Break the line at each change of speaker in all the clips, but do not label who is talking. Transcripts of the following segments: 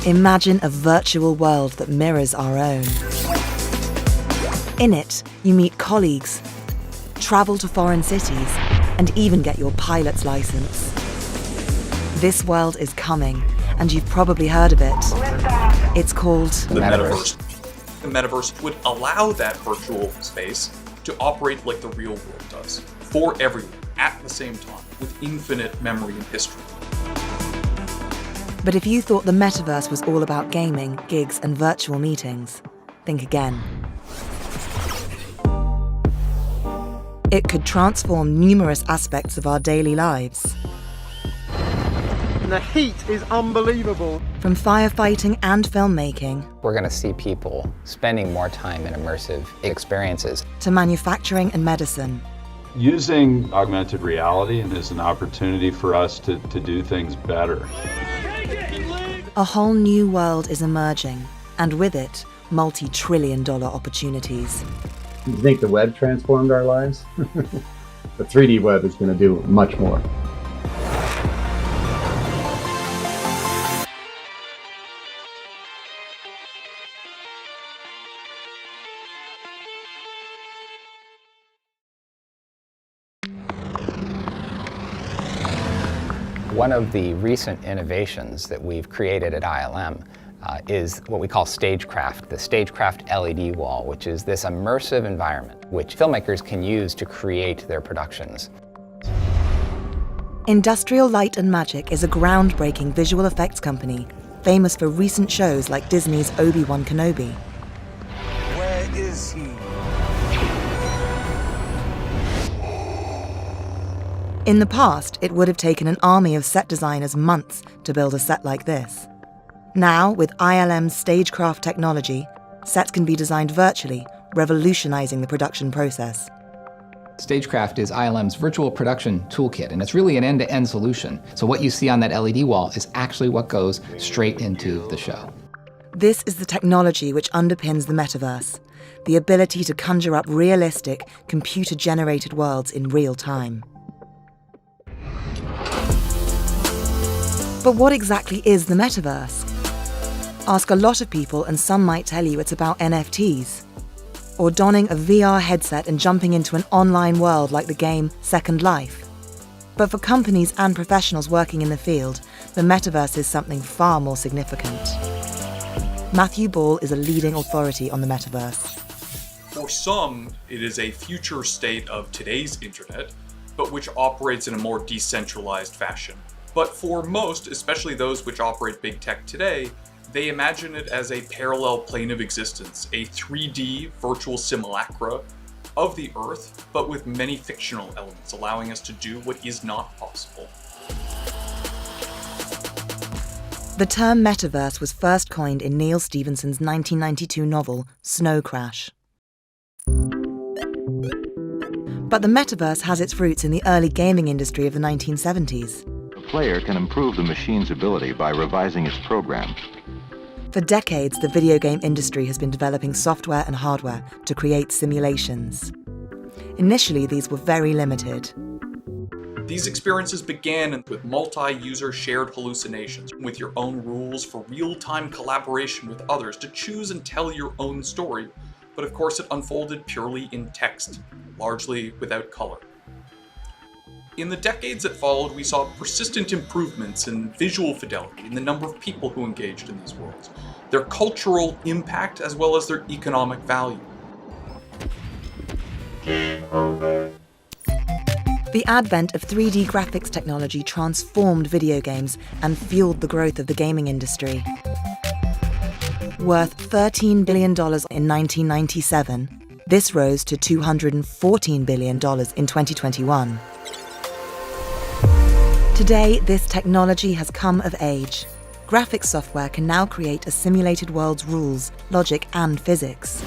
Imagine a virtual world that mirrors our own. In it, you meet colleagues, travel to foreign cities, and even get your pilot's license. This world is coming, and you've probably heard of it. It's called
the metaverse. The metaverse would allow that virtual space to operate like the real world does, for everyone, at the same time, with infinite memory and history.
But if you thought the metaverse was all about gaming, gigs, and virtual meetings, think again. It could transform numerous aspects of our daily lives.
The heat is unbelievable.
From firefighting and filmmaking,
we're going to see people spending more time in immersive experiences,
to manufacturing and medicine.
Using augmented reality as an opportunity for us to do things better.
A whole new world is emerging, and with it, multi-trillion-dollar opportunities.
You think the web transformed our lives? The 3D web is going to do much more.
One of the recent innovations that we've created at ILM is what we call Stagecraft, the Stagecraft LED wall, which is this immersive environment which filmmakers can use to create their productions.
Industrial Light and Magic is a groundbreaking visual effects company famous for recent shows like Disney's Obi-Wan Kenobi.
Where is he?
In the past, it would have taken an army of set designers months to build a set like this. Now, with ILM's Stagecraft technology, sets can be designed virtually, revolutionizing the production process.
Stagecraft is ILM's virtual production toolkit, and it's really an end-to-end solution. So what you see on that LED wall is actually what goes straight into the show.
This is the technology which underpins the metaverse, the ability to conjure up realistic, computer-generated worlds in real time. But what exactly is the metaverse? Ask a lot of people and some might tell you it's about NFTs, or donning a VR headset and jumping into an online world like the game Second Life. But for companies and professionals working in the field, the metaverse is something far more significant. Matthew Ball is a leading authority on the metaverse.
For some, it is a future state of today's internet, but which operates in a more decentralized fashion. But for most, especially those which operate big tech today, they imagine it as a parallel plane of existence, a 3D virtual simulacra of the Earth, but with many fictional elements, allowing us to do what is not possible.
The term metaverse was first coined in Neil Stephenson's 1992 novel, Snow Crash. But the metaverse has its roots in the early gaming industry of the 1970s.
A player can improve the machine's ability by revising its program.
For decades, the video game industry has been developing software and hardware to create simulations. Initially, these were very limited.
These experiences began with multi-user shared hallucinations, with your own rules for real-time collaboration with others to choose and tell your own story. But of course, it unfolded purely in text, largely without color. In the decades that followed, we saw persistent improvements in visual fidelity, in the number of people who engaged in these worlds, their cultural impact, as well as their economic value.
The advent of 3D graphics technology transformed video games and fueled the growth of the gaming industry. Worth $13 billion in 1997, this rose to $214 billion in 2021. Today, this technology has come of age. Graphics software can now create a simulated world's rules, logic, and physics.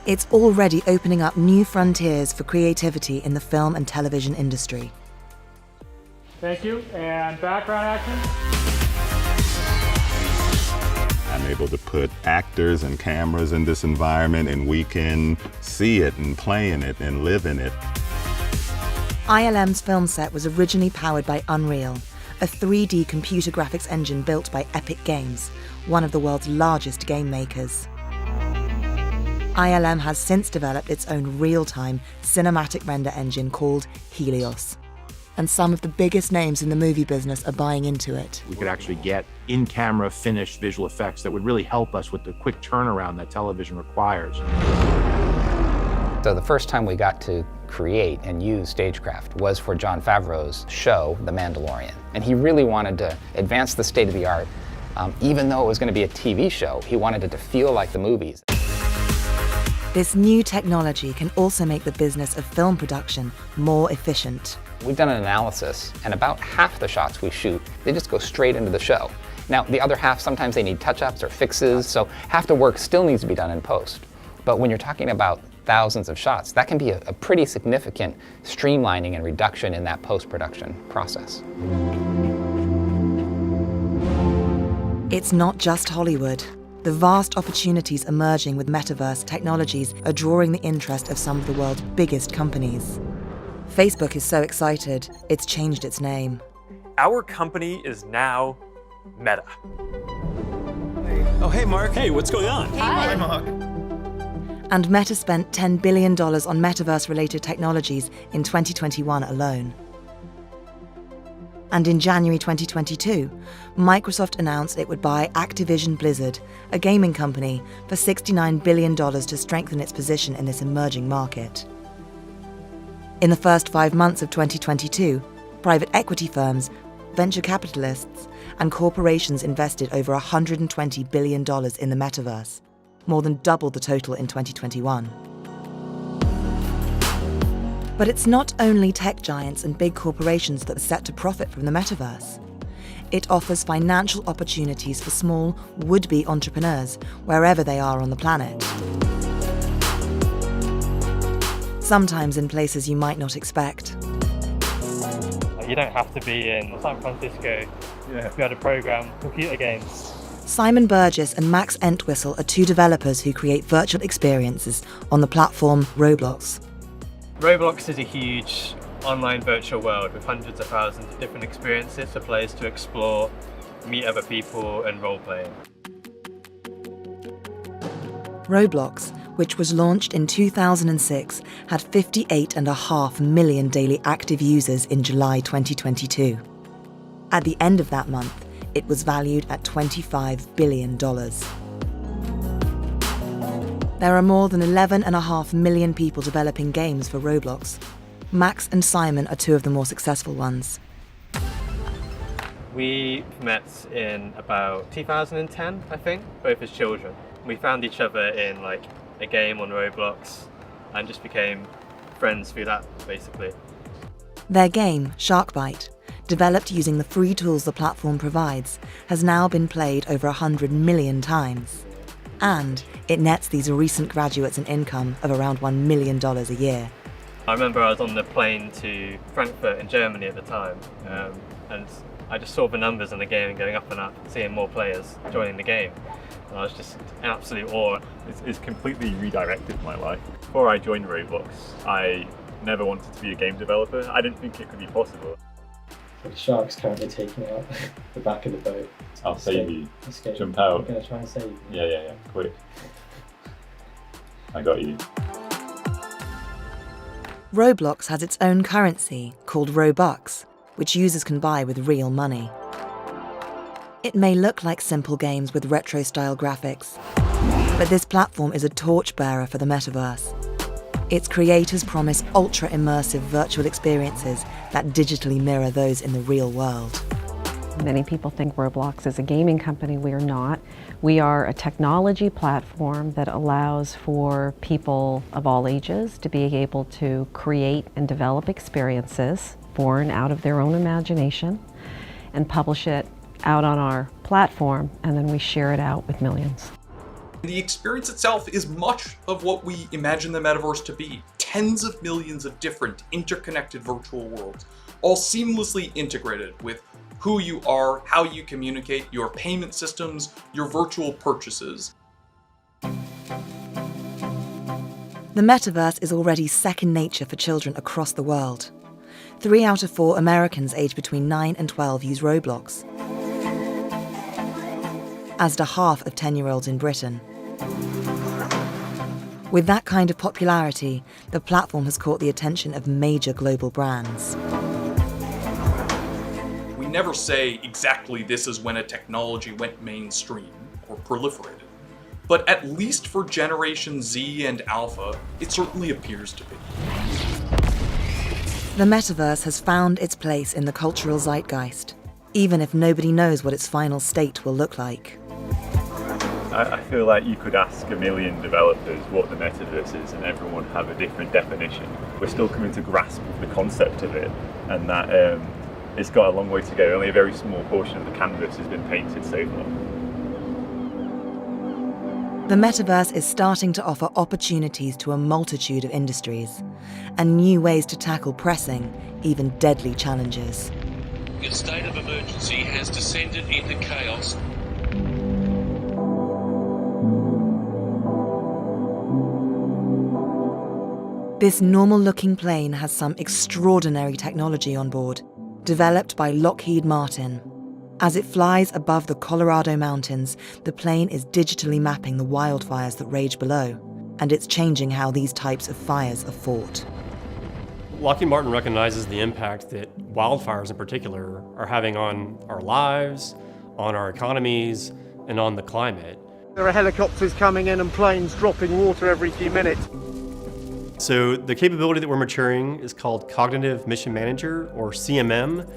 It's already opening up new frontiers for creativity in the film and television industry.
Thank you, and background action.
I'm able to put actors and cameras in this environment, and we can see it and play in it and live in it.
ILM's film set was originally powered by Unreal, a 3D computer graphics engine built by Epic Games, one of the world's largest game makers. ILM has since developed its own real-time cinematic render engine called Helios. And some of the biggest names in the movie business are buying into it.
We could actually get in-camera finished visual effects that would really help us with the quick turnaround that television requires.
So the first time we got to create and use stagecraft was for Jon Favreau's show, The Mandalorian. And he really wanted to advance the state of the art. Even though it was going to be a TV show, he wanted it to feel like the movies.
This new technology can also make the business of film production more efficient.
We've done an analysis, and about half the shots we shoot, they just go straight into the show. Now, the other half, sometimes they need touch-ups or fixes, so half the work still needs to be done in post. But when you're talking about thousands of shots, that can be a pretty significant streamlining and reduction in that post-production process.
It's not just Hollywood. The vast opportunities emerging with metaverse technologies are drawing the interest of some of the world's biggest companies. Facebook is so excited, it's changed its name.
Our company is now Meta.
Oh, hey, Mark. Hey, what's going on?
Hi, Mark.
And Meta spent $10 billion on metaverse-related technologies in 2021 alone. And in January 2022, Microsoft announced it would buy Activision Blizzard, a gaming company, for $69 billion to strengthen its position in this emerging market. In the first 5 months of 2022, private equity firms, venture capitalists, and corporations invested over $120 billion in the metaverse, more than double the total in 2021. But it's not only tech giants and big corporations that are set to profit from the metaverse. It offers financial opportunities for small, would-be entrepreneurs wherever they are on the planet. Sometimes in places you might not expect.
You don't have to be in San Francisco to be able to program computer games.
Simon Burgess and Max Entwistle are two developers who create virtual experiences on the platform Roblox.
Roblox is a huge online virtual world with hundreds of thousands of different experiences for players to explore, meet other people, and role-playing.
Roblox, which was launched in 2006, had 58.5 million daily active users in July 2022. At the end of that month, it was valued at $25 billion. There are more than 11.5 million people developing games for Roblox. Max and Simon are two of the more successful ones.
We met in about 2010, I think, both as children. We found each other in like a game on Roblox and just became friends through that, basically.
Their game, Sharkbite, developed using the free tools the platform provides, has now been played over 100 million times. And it nets these recent graduates an income of around $1 million a year.
I remember I was on the plane to Frankfurt in Germany at the time, and I just saw the numbers in the game going up and up, seeing more players joining the game. And I was just in absolute awe.
It's completely redirected my life. Before I joined Roblox, I never wanted to be a game developer. I didn't think it could be possible.
The shark's currently taking out the back of the boat.
I'll save you.
Escape.
Jump out.
I'm going to try and save you.
Yeah. Quick. I got you.
Roblox has its own currency called Robux, which users can buy with real money. It may look like simple games with retro-style graphics, but this platform is a torchbearer for the metaverse. Its creators promise ultra-immersive virtual experiences that digitally mirror those in the real world.
Many people think Roblox is a gaming company. We are not. We are a technology platform that allows for people of all ages to be able to create and develop experiences born out of their own imagination and publish it out on our platform, and then we share it out with millions.
The experience itself is much of what we imagine the metaverse to be. Tens of millions of different interconnected virtual worlds, all seamlessly integrated with who you are, how you communicate, your payment systems, your virtual purchases.
The metaverse is already second nature for children across the world. 3 out of 4 Americans aged between 9 and 12 use Roblox, as do half of 10-year-olds in Britain. With that kind of popularity, the platform has caught the attention of major global brands.
We never say exactly this is when a technology went mainstream or proliferated, but at least for Generation Z and Alpha, it certainly appears to be.
The metaverse has found its place in the cultural zeitgeist, even if nobody knows what its final state will look like.
I feel like you could ask a million developers what the metaverse is and everyone would have a different definition. We're still coming to grasp the concept of it, and that it's got a long way to go. Only a very small portion of the canvas has been painted so far.
The metaverse is starting to offer opportunities to a multitude of industries and new ways to tackle pressing, even deadly challenges.
A state of emergency has descended into chaos.
This normal-looking plane has some extraordinary technology on board, developed by Lockheed Martin. As it flies above the Colorado mountains, the plane is digitally mapping the wildfires that rage below, and it's changing how these types of fires are fought.
Lockheed Martin recognizes the impact that wildfires in particular are having on our lives, on our economies, and on the climate.
There are helicopters coming in and planes dropping water every few minutes.
So the capability that we're maturing is called Cognitive Mission Manager, or CMM.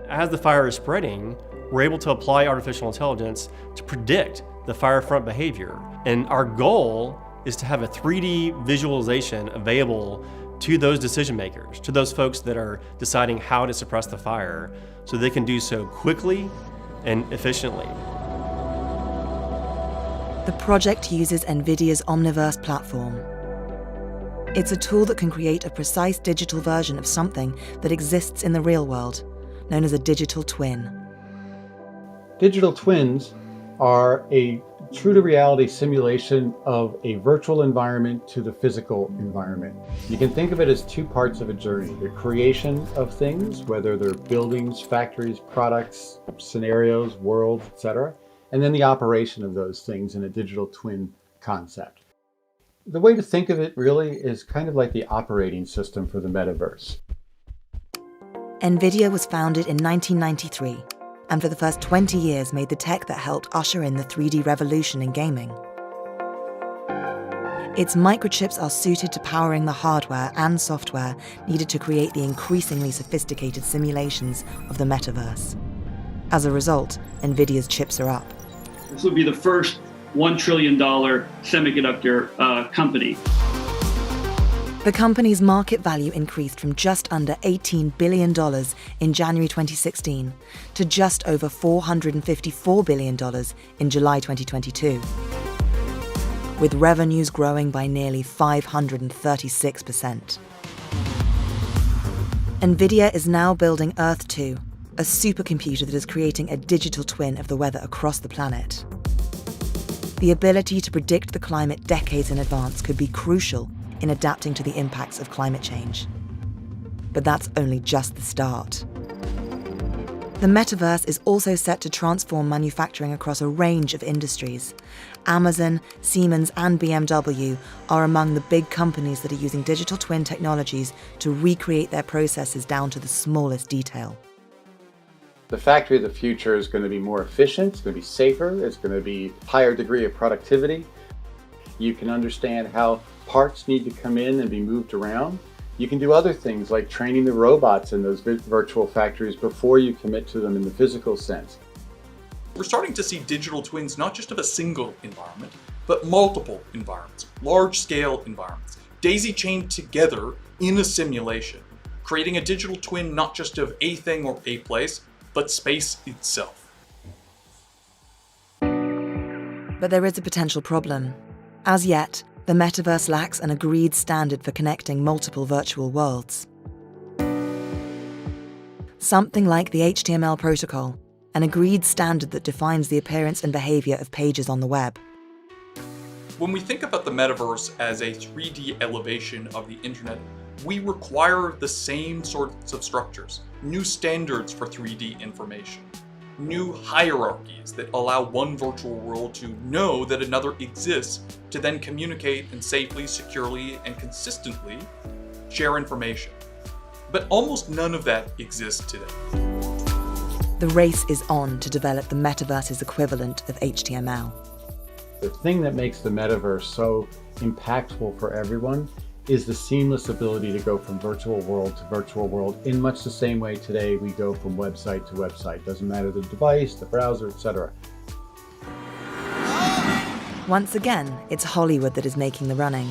As the fire is spreading, we're able to apply artificial intelligence to predict the fire front behavior. And our goal is to have a 3D visualization available to those decision makers, to those folks that are deciding how to suppress the fire, so they can do so quickly and efficiently.
The project uses NVIDIA's Omniverse platform. It's a tool that can create a precise digital version of something that exists in the real world, known as a digital twin.
Digital twins are a true-to-reality simulation of a virtual environment to the physical environment. You can think of it as two parts of a journey: the creation of things, whether they're buildings, factories, products, scenarios, worlds, etc., and then the operation of those things in a digital twin concept. The way to think of it really is kind of like the operating system for the metaverse.
NVIDIA was founded in 1993, and for the first 20 years made the tech that helped usher in the 3D revolution in gaming. Its microchips are suited to powering the hardware and software needed to create the increasingly sophisticated simulations of the metaverse. As a result, NVIDIA's chips are up.
This will be the first $1 trillion semiconductor company.
The company's market value increased from just under $18 billion in January 2016 to just over $454 billion in July 2022, with revenues growing by nearly 536%. NVIDIA is now building Earth 2, a supercomputer that is creating a digital twin of the weather across the planet. The ability to predict the climate decades in advance could be crucial in adapting to the impacts of climate change. But that's only just the start. The metaverse is also set to transform manufacturing across a range of industries. Amazon, Siemens, and BMW are among the big companies that are using digital twin technologies to recreate their processes down to the smallest detail.
The factory of the future is going to be more efficient, it's going to be safer, it's going to be a higher degree of productivity. You can understand how parts need to come in and be moved around. You can do other things like training the robots in those virtual factories before you commit to them in the physical sense.
We're starting to see digital twins not just of a single environment, but multiple environments, large-scale environments, daisy-chained together in a simulation, creating a digital twin not just of a thing or a place, but space itself.
But there is a potential problem. As yet, the metaverse lacks an agreed standard for connecting multiple virtual worlds. Something like the HTML protocol, an agreed standard that defines the appearance and behavior of pages on the web.
When we think about the metaverse as a 3D elevation of the internet, we require the same sorts of structures, new standards for 3D information, new hierarchies that allow one virtual world to know that another exists, to then communicate and safely, securely, and consistently share information. But almost none of that exists today.
The race is on to develop the metaverse's equivalent of HTML.
The thing that makes the metaverse so impactful for everyone is the seamless ability to go from virtual world to virtual world in much the same way today we go from website to website. Doesn't matter the device, the browser, etc.
Once again, it's Hollywood that is making the running.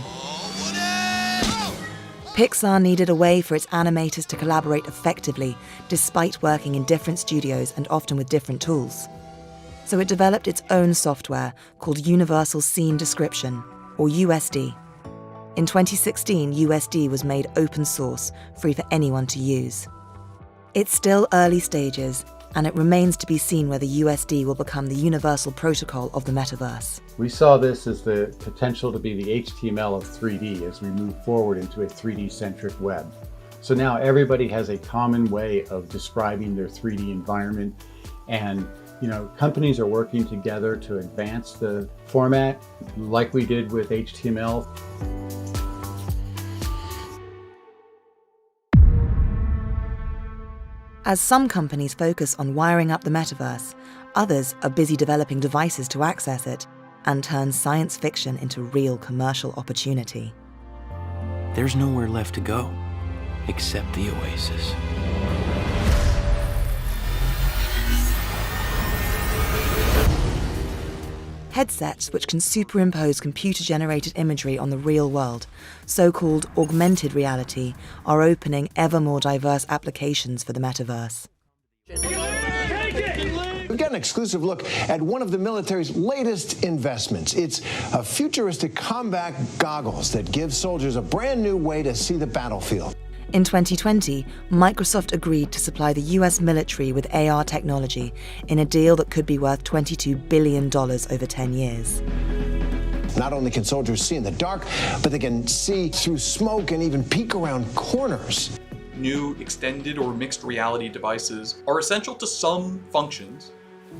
Pixar needed a way for its animators to collaborate effectively, despite working in different studios and often with different tools. So it developed its own software called Universal Scene Description, or USD. In 2016, USD was made open source, free for anyone to use. It's still early stages, and it remains to be seen whether USD will become the universal protocol of the metaverse.
We saw this as the potential to be the HTML of 3D as we move forward into a 3D-centric web. So now everybody has a common way of describing their 3D environment, and companies are working together to advance the format like we did with HTML.
As some companies focus on wiring up the metaverse, others are busy developing devices to access it and turn science fiction into real commercial opportunity.
There's nowhere left to go except the oasis.
Headsets which can superimpose computer-generated imagery on the real world, so-called augmented reality, are opening ever more diverse applications for the metaverse.
We've got an exclusive look at one of the military's latest investments. It's a futuristic combat goggles that give soldiers a brand new way to see the battlefield.
In 2020, Microsoft agreed to supply the US military with AR technology in a deal that could be worth $22 billion over 10 years.
Not only can soldiers see in the dark, but they can see through smoke and even peek around corners.
New extended or mixed reality devices are essential to some functions,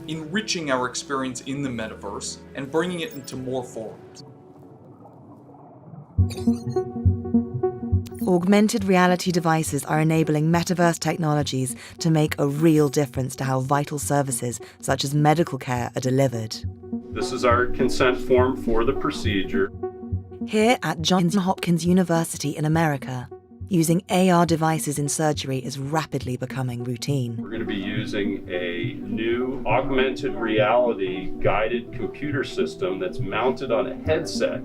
enriching our experience in the metaverse and bringing it into more forms.
Augmented reality devices are enabling metaverse technologies to make a real difference to how vital services such as medical care are delivered.
This is our consent form for the procedure.
Here at Johns Hopkins University in America, using AR devices in surgery is rapidly becoming routine.
We're going to be using a new augmented reality guided computer system that's mounted on a headset.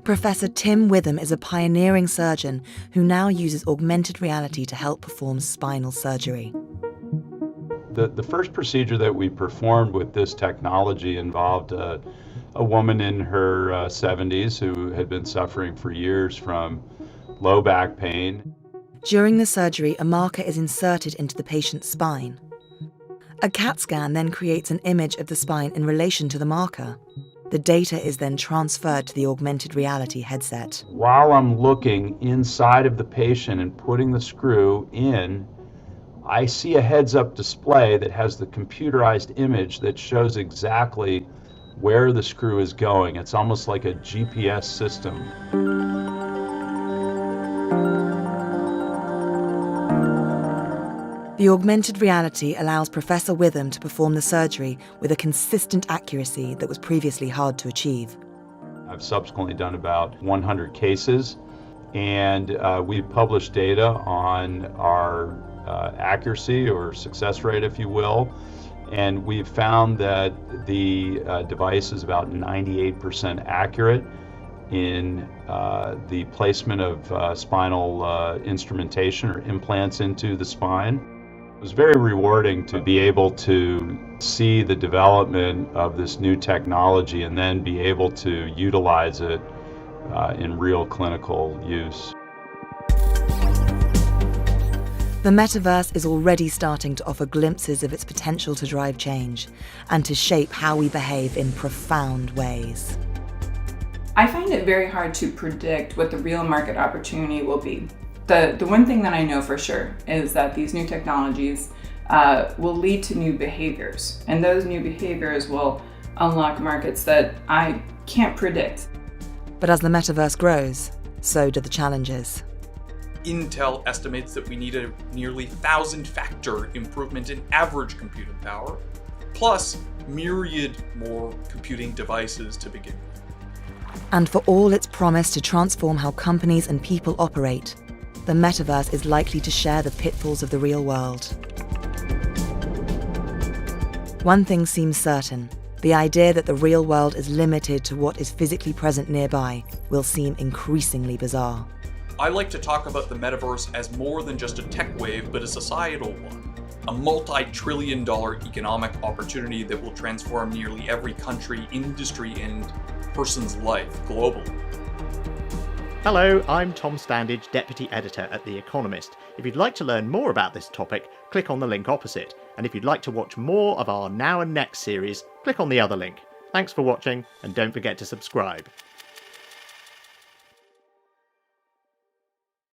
Professor Tim Witham is a pioneering surgeon who now uses augmented reality to help perform spinal surgery.
The first procedure that we performed with this technology involved a woman in her 70s who had been suffering for years from low back pain.
During the surgery, a marker is inserted into the patient's spine. A CAT scan then creates an image of the spine in relation to the marker. The data is then transferred to the augmented reality headset.
While I'm looking inside of the patient and putting the screw in, I see a heads-up display that has the computerized image that shows exactly where the screw is going. It's almost like a GPS system.
The augmented reality allows Professor Witham to perform the surgery with a consistent accuracy that was previously hard to achieve.
I've subsequently done about 100 cases, and we've published data on our accuracy or success rate, if you will, and we've found that the device is about 98% accurate in the placement of spinal instrumentation or implants into the spine. It was very rewarding to be able to see the development of this new technology and then be able to utilize it in real clinical use.
The metaverse is already starting to offer glimpses of its potential to drive change and to shape how we behave in profound ways.
I find it very hard to predict what the real market opportunity will be. The one thing that I know for sure is that these new technologies will lead to new behaviors, and those new behaviors will unlock markets that I can't predict.
But as the metaverse grows, so do the challenges.
Intel estimates that we need a nearly 1,000-factor improvement in average computing power, plus myriad more computing devices to begin with.
And for all its promise to transform how companies and people operate, the metaverse is likely to share the pitfalls of the real world. One thing seems certain: the idea that the real world is limited to what is physically present nearby will seem increasingly bizarre.
I like to talk about the metaverse as more than just a tech wave, but a societal one. A multi-trillion-dollar economic opportunity that will transform nearly every country, industry, and person's life globally.
Hello, I'm Tom Standage, Deputy Editor at The Economist. If you'd like to learn more about this topic, click on the link opposite. And if you'd like to watch more of our Now and Next series, click on the other link. Thanks for watching, and don't forget to subscribe.